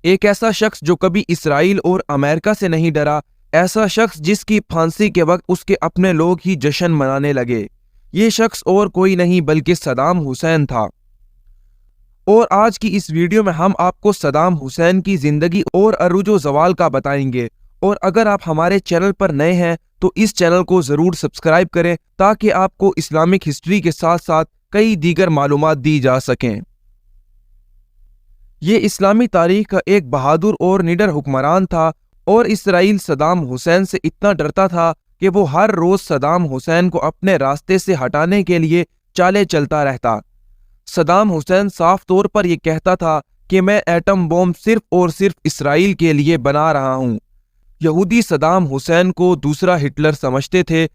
ایک ایسا شخص جو کبھی اسرائیل اور امریکہ سے نہیں ڈرا، ایسا شخص جس کی پھانسی کے وقت اس کے اپنے لوگ ہی جشن منانے لگے، یہ شخص اور کوئی نہیں بلکہ صدام حسین تھا۔ اور آج کی اس ویڈیو میں ہم آپ کو صدام حسین کی زندگی اور عروج و زوال کا بتائیں گے، اور اگر آپ ہمارے چینل پر نئے ہیں تو اس چینل کو ضرور سبسکرائب کریں تاکہ آپ کو اسلامک ہسٹری کے ساتھ ساتھ کئی دیگر معلومات دی جا سکیں۔ یہ اسلامی تاریخ کا ایک بہادر اور نڈر حکمران تھا، اور اسرائیل صدام حسین سے اتنا ڈرتا تھا کہ وہ ہر روز صدام حسین کو اپنے راستے سے ہٹانے کے لیے چالیں چلتا رہتا۔ صدام حسین صاف طور پر یہ کہتا تھا کہ میں ایٹم بم صرف اور صرف اسرائیل کے لیے بنا رہا ہوں۔ یہودی صدام حسین کو دوسرا ہٹلر سمجھتے تھے۔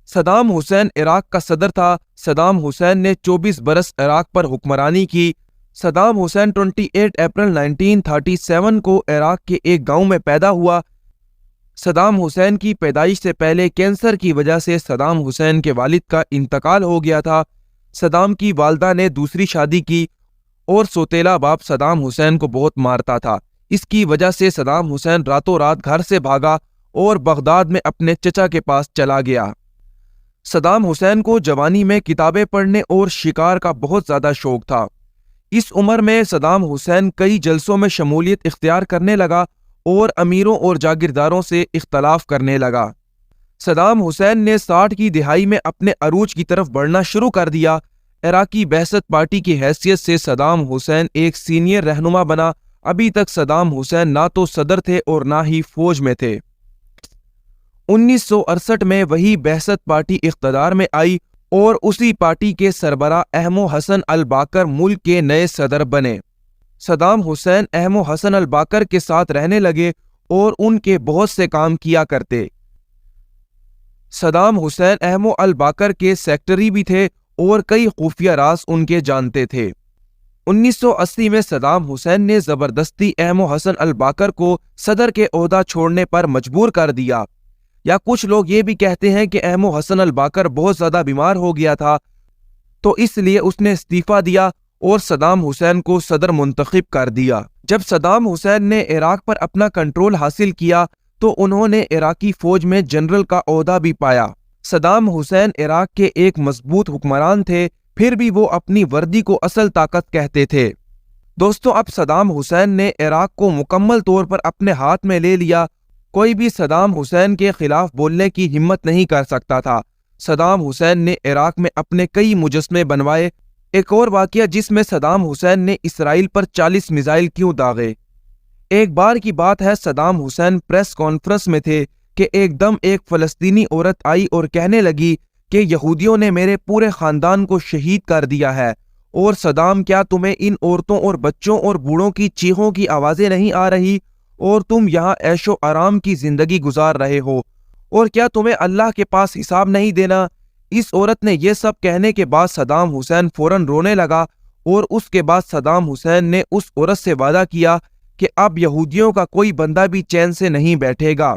صدام حسین عراق کا صدر تھا۔ صدام حسین نے 24 برس عراق پر حکمرانی کی۔ صدام حسین 28 اپریل 1937 کو عراق کے ایک گاؤں میں پیدا ہوا۔ صدام حسین کی پیدائش سے پہلے کینسر کی وجہ سے صدام حسین کے والد کا انتقال ہو گیا تھا۔ صدام کی والدہ نے دوسری شادی کی، اور سوتیلا باپ صدام حسین کو بہت مارتا تھا۔ اس کی وجہ سے صدام حسین راتوں رات گھر سے بھاگا اور بغداد میں اپنے چچا کے پاس چلا گیا۔ صدام حسین کو جوانی میں کتابیں پڑھنے اور شکار کا بہت زیادہ شوق تھا۔ اس عمر میں صدام حسین کئی جلسوں میں شمولیت اختیار کرنے لگا اور امیروں اور جاگیرداروں سے اختلاف کرنے لگا۔ صدام حسین نے 60 کی دہائی میں اپنے عروج کی طرف بڑھنا شروع کر دیا۔ عراقی بعثت پارٹی کی حیثیت سے صدام حسین ایک سینئر رہنما بنا۔ ابھی تک صدام حسین نہ تو صدر تھے اور نہ ہی فوج میں تھے۔ 1968 میں وہی بعثت پارٹی اقتدار میں آئی اور اسی پارٹی کے سربراہ احمد حسن الباقر ملک کے نئے صدر بنے۔ صدام حسین احمد حسن الباقر کے ساتھ رہنے لگے اور ان کے بہت سے کام کیا کرتے۔ صدام حسین احمد الباقر کے سیکرٹری بھی تھے اور کئی خفیہ راز ان کے جانتے تھے۔ 1980 میں صدام حسین نے زبردستی احمد حسن الباقر کو صدر کے عہدہ چھوڑنے پر مجبور کر دیا، یا کچھ لوگ یہ بھی کہتے ہیں کہ احمد حسن الباقر بہت زیادہ بیمار ہو گیا تھا، تو اس لیے اس نے استعفیٰ دیا اور صدام حسین کو صدر منتخب کر دیا۔ جب صدام حسین نے عراق پر اپنا کنٹرول حاصل کیا تو انہوں نے عراقی فوج میں جنرل کا عہدہ بھی پایا۔ صدام حسین عراق کے ایک مضبوط حکمران تھے، پھر بھی وہ اپنی وردی کو اصل طاقت کہتے تھے۔ دوستو، اب صدام حسین نے عراق کو مکمل طور پر اپنے ہاتھ میں لے لیا۔ کوئی بھی صدام حسین کے خلاف بولنے کی ہمت نہیں کر سکتا تھا۔ صدام حسین نے عراق میں اپنے کئی مجسمے بنوائے۔ ایک اور واقعہ جس میں صدام حسین نے اسرائیل پر 40 میزائل کیوں داغے۔ ایک بار کی بات ہے، صدام حسین پریس کانفرنس میں تھے کہ ایک دم ایک فلسطینی عورت آئی اور کہنے لگی کہ یہودیوں نے میرے پورے خاندان کو شہید کر دیا ہے، اور صدام، کیا تمہیں ان عورتوں اور بچوں اور بوڑھوں کی چیخوں کی آوازیں نہیں آ رہی، اور تم یہاں عیش و آرام کی زندگی گزار رہے ہو، اور کیا تمہیں اللہ کے پاس حساب نہیں دینا؟ اس عورت نے یہ سب کہنے کے بعد صدام حسین فوراً رونے لگا، اور اس کے بعد صدام حسین نے اس عورت سے وعدہ کیا کہ اب یہودیوں کا کوئی بندہ بھی چین سے نہیں بیٹھے گا۔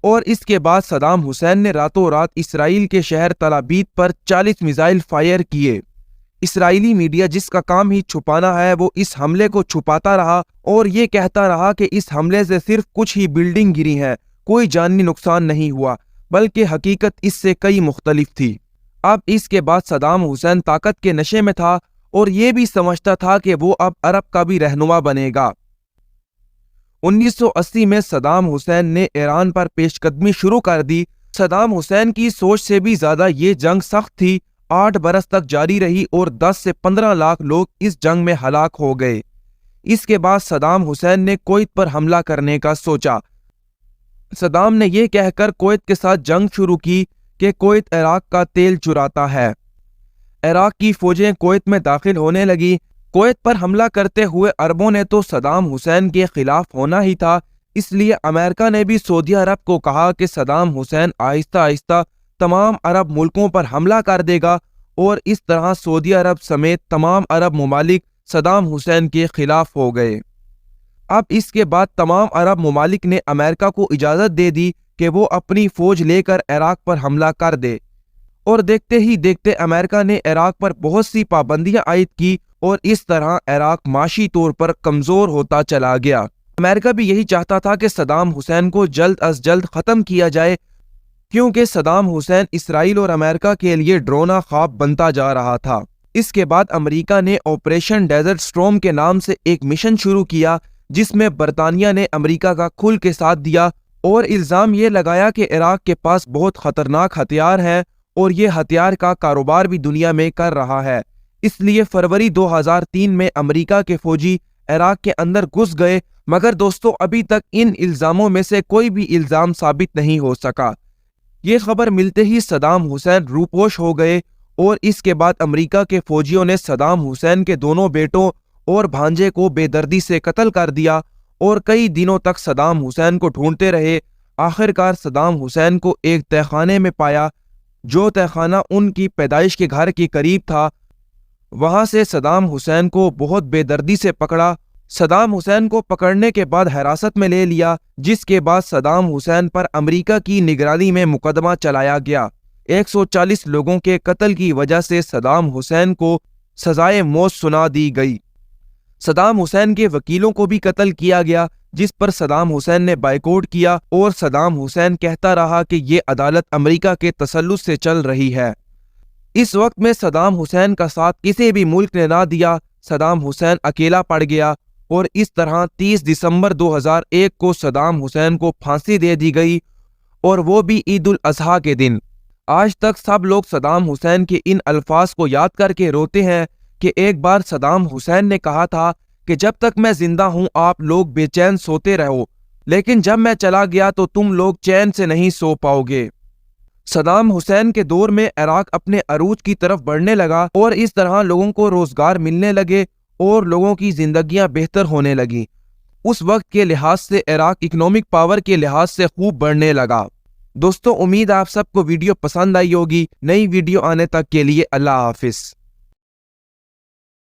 اور اس کے بعد صدام حسین نے راتوں رات اسرائیل کے شہر تل ابیب پر 40 میزائل فائر کیے۔ اسرائیلی میڈیا، جس کا کام ہی چھپانا ہے، وہ اس حملے کو چھپاتا رہا اور یہ کہتا رہا کہ اس حملے سے صرف کچھ ہی بلڈنگ گری ہیں، کوئی جانی نقصان نہیں ہوا، بلکہ حقیقت اس سے کئی مختلف تھی۔ اب اس کے بعد صدام حسین طاقت کے نشے میں تھا اور یہ بھی سمجھتا تھا کہ وہ اب عرب کا بھی رہنما بنے گا۔ 1980 میں صدام حسین نے ایران پر پیش قدمی شروع کر دی۔ صدام حسین کی سوچ سے بھی زیادہ یہ جنگ سخت تھی، 8 برس تک جاری رہی اور 10 سے 15 لاکھ لوگ اس جنگ میں ہلاک ہو گئے۔ اس کے بعد صدام حسین نے کویت پر حملہ کرنے کا سوچا۔ صدام نے یہ کہہ کر کویت کے ساتھ جنگ شروع کی کہ کویت عراق کا تیل چراتا ہے۔ عراق کی فوجیں کویت میں داخل ہونے لگی۔ کویت پر حملہ کرتے ہوئے عربوں نے تو صدام حسین کے خلاف ہونا ہی تھا، اس لیے امریکہ نے بھی سعودی عرب کو کہا کہ صدام حسین آہستہ آہستہ تمام عرب ملکوں پر حملہ کر دے گا، اور اس طرح سعودی عرب سمیت تمام عرب ممالک صدام حسین کے خلاف ہو گئے۔ اب اس کے بعد تمام عرب ممالک نے امریکہ کو اجازت دے دی کہ وہ اپنی فوج لے کر عراق پر حملہ کر دے، اور دیکھتے ہی دیکھتے امریکہ نے عراق پر بہت سی پابندیاں عائد کی اور اس طرح عراق معاشی طور پر کمزور ہوتا چلا گیا۔ امریکہ بھی یہی چاہتا تھا کہ صدام حسین کو جلد از جلد ختم کیا جائے، کیونکہ صدام حسین اسرائیل اور امریکہ کے لیے ڈرونا خواب بنتا جا رہا تھا۔ اس کے بعد امریکہ نے آپریشن ڈیزرٹ سٹورم کے نام سے ایک مشن شروع کیا، جس میں برطانیہ نے امریکہ کا کھل کے ساتھ دیا اور الزام یہ لگایا کہ عراق کے پاس بہت خطرناک ہتھیار ہیں اور یہ ہتھیار کا کاروبار بھی دنیا میں کر رہا ہے۔ اس لیے فروری 2003 میں امریکہ کے فوجی عراق کے اندر گھس گئے، مگر دوستو ابھی تک ان الزاموں میں سے کوئی بھی الزام ثابت نہیں ہو سکا۔ یہ خبر ملتے ہی صدام حسین روپوش ہو گئے اور اس کے بعد امریکہ کے فوجیوں نے صدام حسین کے دونوں بیٹوں اور بھانجے کو بے دردی سے قتل کر دیا اور کئی دنوں تک صدام حسین کو ڈھونڈتے رہے۔ آخرکار صدام حسین کو ایک تہہ خانے میں پایا، جو تہہ خانہ ان کی پیدائش کے گھر کے قریب تھا۔ وہاں سے صدام حسین کو بہت بے دردی سے پکڑا۔ صدام حسین کو پکڑنے کے بعد حراست میں لے لیا، جس کے بعد صدام حسین پر امریکہ کی نگرانی میں مقدمہ چلایا گیا۔ 140 لوگوں کے قتل کی وجہ سے صدام حسین کو سزائے موت سنا دی گئی۔ صدام حسین کے وکیلوں کو بھی قتل کیا گیا، جس پر صدام حسین نے بائیکاٹ کیا اور صدام حسین کہتا رہا کہ یہ عدالت امریکہ کے تسلط سے چل رہی ہے۔ اس وقت میں صدام حسین کا ساتھ کسی بھی ملک نے نہ دیا۔ صدام حسین اکیلا پڑ گیا اور اس طرح 30 دسمبر 2001 کو صدام حسین کو پھانسی دے دی گئی، اور وہ بھی عید الاضحیٰ کے دن۔ آج تک سب لوگ صدام حسین کے ان الفاظ کو یاد کر کے روتے ہیں کہ ایک بار صدام حسین نے کہا تھا کہ جب تک میں زندہ ہوں آپ لوگ بے چین سوتے رہو، لیکن جب میں چلا گیا تو تم لوگ چین سے نہیں سو پاؤ گے۔ صدام حسین کے دور میں عراق اپنے عروج کی طرف بڑھنے لگا اور اس طرح لوگوں کو روزگار ملنے لگے اور لوگوں کی زندگیاں بہتر ہونے لگیں۔ اس وقت کے لحاظ سے عراق اکنامک پاور کے لحاظ سے خوب بڑھنے لگا۔ دوستو امید آپ سب کو ویڈیو پسند آئی ہوگی۔ نئی ویڈیو آنے تک کے لیے اللہ حافظ۔